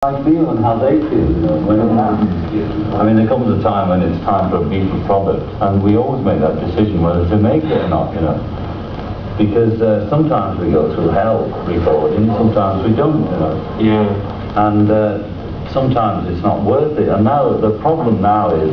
I feel and how they feel, you know, when it happens. I mean, there comes a time when it's time for a Beatles product, and we always make that decision whether to make it or not, you know. Because sometimes we go through hell recording, sometimes we don't, you know. Yeah. And sometimes it's not worth it. And now, the problem now is,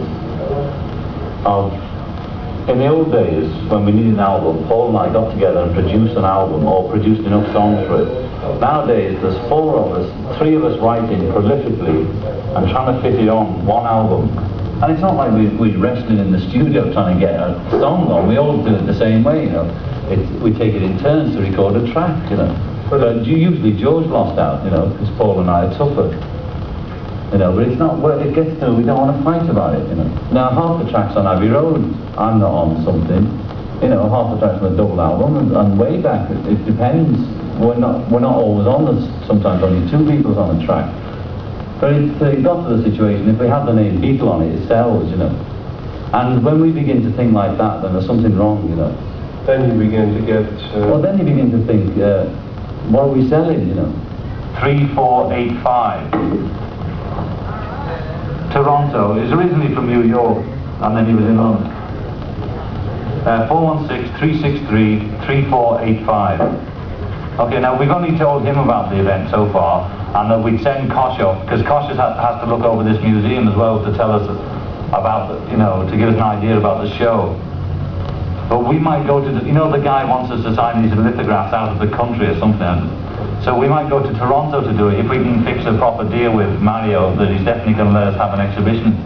in the old days, when we needed an album, Paul and I got together and produced an album, or produced enough songs for it. Nowadays, there's 4 of us, 3 of us writing prolifically and trying to fit it on one album. And it's not like we're wrestling in the studio trying to get a song on. We all do it the same way, you know. We take it in turns to record a track, you know. But usually George lost out, you know, because Paul and I are tougher. You know, but it's not where it gets to, we don't want to fight about it, you know. Now, half the tracks on Abbey Road, I'm not on something. You know, half the tracks on a double album, and way back, it depends. We're not always on this, sometimes only 2 Beatles on a track. But it got to the situation, if we have the name Beatle on it, it sells, you know. And when we begin to think like that, then there's something wrong, you know. Then you begin to get... Well, then you begin to think, what are we selling, you know? 3485. Toronto. He was originally from New York, and then he was in London. 416-363-3485. Okay, now we've only told him about the event so far, and that we'd send Kosh off, because Kosh has to look over this museum as well to tell us about, you know, to give us an idea about the show. But we might go to, you know, the guy wants us to sign these lithographs out of the country or something. So we might go to Toronto to do it, if we can fix a proper deal with Mario that he's definitely going to let us have an exhibition.